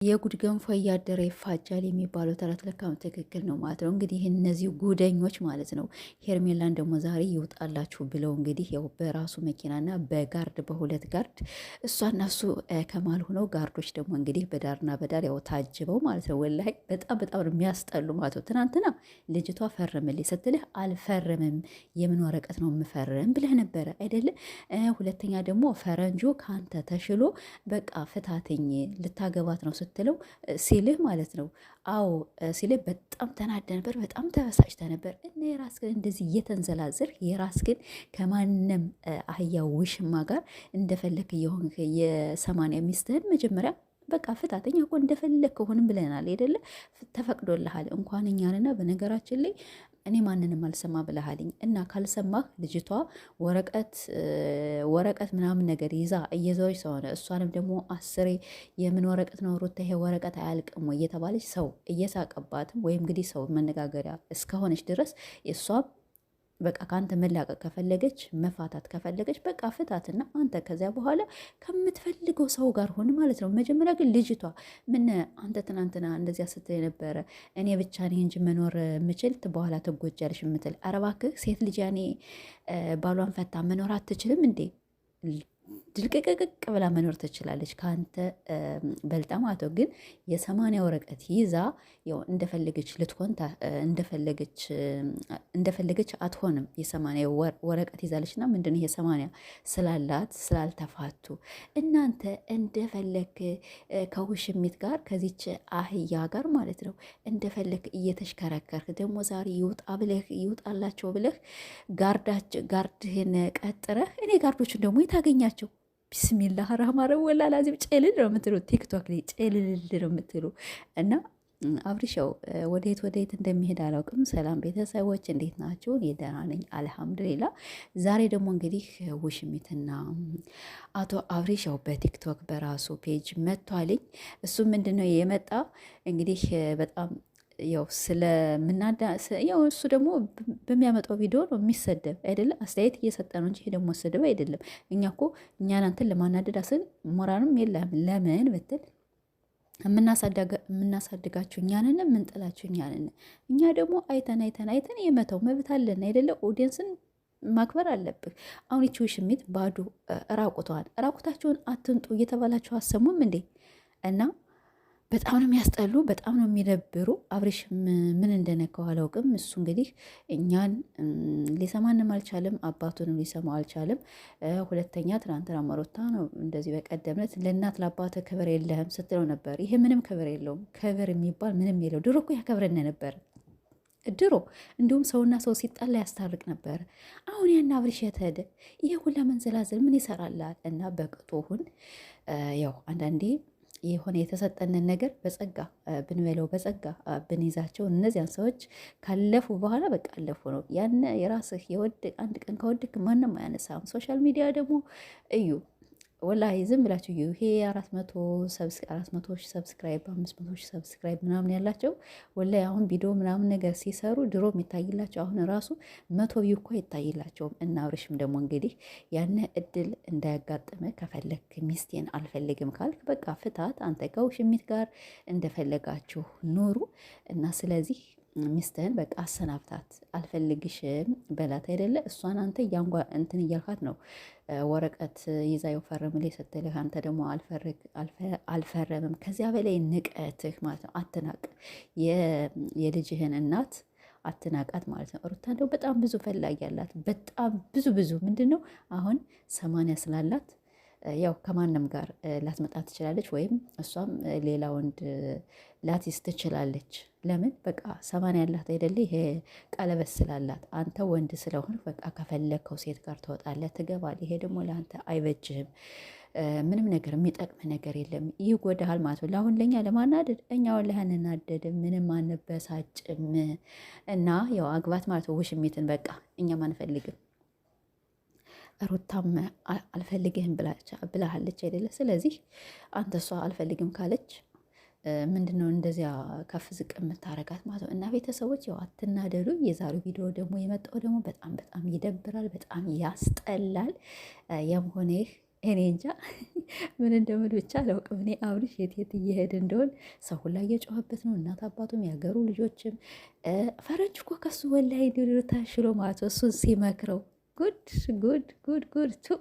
የጉድ ገንፎ እያደረ ይፋጃል የሚባለው ተረት ለካም ትክክል ነው ማለት ነው። እንግዲህ እነዚህ ጉደኞች ማለት ነው ሄርሜላን ደግሞ ዛሬ ይውጣላችሁ ብለው እንግዲህ ያው በራሱ መኪናና በጋርድ በሁለት ጋርድ እሷና እሱ ከማል ሆነው ጋርዶች ደግሞ እንግዲህ በዳርና በዳር ያው ታጅበው ማለት ነው። ወላሂ በጣም በጣም የሚያስጠሉ ማለት ነው። ትናንትና ልጅቷ ፈርምልኝ ስትልህ አልፈርምም የምን ወረቀት ነው የምፈርም ብለህ ነበረ አይደለ? ሁለተኛ ደግሞ ፈረንጆ ከአንተ ተሽሎ በቃ ፍታትኝ ልታገባት ነው ስትለው ሲልህ ማለት ነው። አዎ ሲልህ በጣም ተናደ ነበር፣ በጣም ተበሳጭተ ነበር። እና የራስ ግን እንደዚህ እየተንዘላዝር የራስ ግን ከማንም አህያ ውሽማ ጋር እንደፈለክ እየሆንክ የሰማንያ ሚስትህን መጀመሪያ በቃ ፍታተኛ እኮ እንደፈለግ ከሆንም ብለናል አይደለ? ተፈቅዶልሃል እንኳን እኛንና በነገራችን ላይ እኔ ማንንም አልሰማ ብለሃልኝ እና ካልሰማህ ልጅቷ ወረቀት ምናምን ነገር ይዛ እየዘዎች ሰሆነ እሷንም ደግሞ አስሬ የምን ወረቀት ነው ሩታ ይሄ ወረቀት አያልቅም ወይ እየተባለች ሰው እየሳቀባትም ወይም እንግዲህ ሰው መነጋገሪያ እስከሆነች ድረስ እሷ በቃ ከአንተ መላቀቅ ከፈለገች መፋታት ከፈለገች በቃ ፍታትና አንተ ከዚያ በኋላ ከምትፈልገው ሰው ጋር ሆን ማለት ነው። መጀመሪያ ግን ልጅቷ ምን አንተ ትናንትና እንደዚያ ስትል የነበረ እኔ ብቻ ነኝ እንጂ መኖር የምችል በኋላ ትጎጃለሽ የምትል ኧረ እባክህ ሴት ልጅ ያኔ ባሏን ፈታ መኖር አትችልም እንዴ? ድልቅቅቅቅ ብላ መኖር ትችላለች ከአንተ በልጣ ማለት ነው። ግን የሰማንያ ወረቀት ይዛ ያው እንደፈለገች ልትሆን እንደፈለገች አትሆንም። የሰማንያ ወረቀት ይዛለች እና ምንድን ይሄ ሰማንያ ስላላት ስላልተፋቱ እናንተ እንደፈለግ ከውሽሚት ጋር ከዚች አህያ ጋር ማለት እንደፈለግ እየተሽከረከርክ ደግሞ ዛሬ ይውጣላቸው ብለህ ጋርድህን ቀጥረህ እኔ ጋርዶችን ደግሞ የታገኛቸው ቢስሚላህ ረህማን ወላ ላዚም ጨልል ነው የምትሉ ቲክቶክ ላይ ጨልል ነው የምትሉ እና አብርሻው ወደየት እንደሚሄድ አላውቅም። ሰላም ቤተሰቦች እንዴት ናቸው? እኔ ደህና ነኝ አልሐምዱሊላ። ዛሬ ደግሞ እንግዲህ ውሽሚትና አቶ አብርሻው በቲክቶክ በራሱ ፔጅ መጥቷልኝ። እሱ ምንድን ነው የመጣ እንግዲህ በጣም ያው ስለምናዳ ያው እሱ ደግሞ በሚያመጣው ቪዲዮ ነው የሚሰደብ አይደለም፣ አስተያየት እየሰጠ ነው እንጂ ደግሞ ስድብ አይደለም። እኛ እኮ እኛን አንተን ለማናደድ አስል ሞራንም የለም። ለምን ብትል የምናሳድጋችሁ እኛንን የምንጥላችሁ እኛንን። እኛ ደግሞ አይተን የመተው መብት አለን አይደለ? ኦዲየንስን ማክበር አለብህ። አሁን ይቺ ውሽሚት ባዶ ራቁታቸውን አትንጡ እየተባላችሁ አሰሙም እንዴ? እና በጣም ነው የሚያስጠሉ፣ በጣም ነው የሚደብሩ። አብርሽም ምን እንደነካው አላውቅም። እሱ እንግዲህ እኛን ሊሰማንም አልቻለም፣ አባቱንም ሊሰማው አልቻለም። ሁለተኛ ትናንትና መሮታ ነው እንደዚህ በቀደምነት ለእናት ለአባት ክብር የለህም ስትለው ነበር። ይሄ ምንም ክብር የለውም፣ ክብር የሚባል ምንም የለው። ድሮ እኮ ያከብረን ነበር ድሮ እንዲሁም ሰውና ሰው ሲጣላ ያስታርቅ ነበር። አሁን ያን አብርሽ የተሄደ ይሄ ሁላ መንዘላዘል ምን ይሰራላል? እና በቅጦሁን ያው አንዳንዴ የሆነ የተሰጠንን ነገር በጸጋ ብንበለው በጸጋ ብንይዛቸው እነዚያን ሰዎች ካለፉ በኋላ በቃ አለፉ ነው። ያን የራስህ አንድ ቀን ከወድክ ማንም አያነሳም። ሶሻል ሚዲያ ደግሞ እዩ ወላሂ ዝም ብላችሁ እዩ። ይሄ 400 ሰብስክራይብ 500 ሰብስክራይብ ምናምን ያላቸው ወላሂ አሁን ቪዲዮ ምናምን ነገር ሲሰሩ ድሮ የሚታይላቸው አሁን ራሱ 100 ቪው እኮ አይታይላቸውም። እና አብርሽም ደግሞ እንግዲህ ያን እድል እንዳያጋጥመ ከፈለክ ሚስቴን አልፈልግም ካልክ በቃ ፍታት። አንተ ከውሽሚት ጋር እንደፈለጋችሁ ኑሩ እና ስለዚህ ሚስትህን በቃ አሰናብታት፣ አልፈልግሽም በላት አይደለ? እሷን አንተ እንትን እያልካት ነው። ወረቀት ይዛ ፈርምልኝ ስትልህ አንተ ደግሞ አልፈረምም። ከዚያ በላይ ንቀትህ ማለት ነው። አትናቅ፣ የልጅህን እናት አትናቃት ማለት ነው። ሩታ እንደው በጣም ብዙ ፈላጊ ያላት በጣም ብዙ ምንድን ነው አሁን 80 ስላላት ያው ከማንም ጋር ላትመጣ ትችላለች፣ ወይም እሷም ሌላ ወንድ ላቲስ ትችላለች። ለምን በቃ 80 ያላት አይደለ? ይሄ ቀለበት ስላላት አንተ ወንድ ስለሆን በቃ ከፈለግከው ሴት ጋር ትወጣለህ፣ ትገባለህ። ይሄ ደግሞ ለአንተ አይበጅህም። ምንም ነገር የሚጠቅም ነገር የለም። ይጎዳሃል ማለት ነው። ለአሁን ለእኛ ለማናደድ እኛ ወላሂ አንናደድም፣ ምንም አንበሳጭም። እና ያው አግባት ማለት ነው ውሽሚትን በቃ እኛም አንፈልግም። ሩታም አልፈልግህም ብላሃለች አይደለ? ስለዚህ አንተ እሷ አልፈልግም ካለች ምንድነው እንደዚያ ከፍ ዝቅ የምታረጋት ማለት ነው። እና ቤተሰቦች ያው አትናደዱ። የዛሬው ቪዲዮ ደግሞ የመጣው ደግሞ በጣም ይደብራል፣ በጣም ያስጠላል። ያም ሆነ እኔ እንጃ ምን እንደምል ብቻ አላውቅም። እኔ አብርሽ የት የት እየሄድ እንደሆን ሰው ሁላ እየጮኸበት ነው። እናት አባቱም ያገሩ ልጆችም ፈረንጅ እኮ ከሱ ወላሂ ድርታ ሽሎ ማለት እሱን ሲመክረው ጉድ ጉድ ጉድ ጉድ ቱ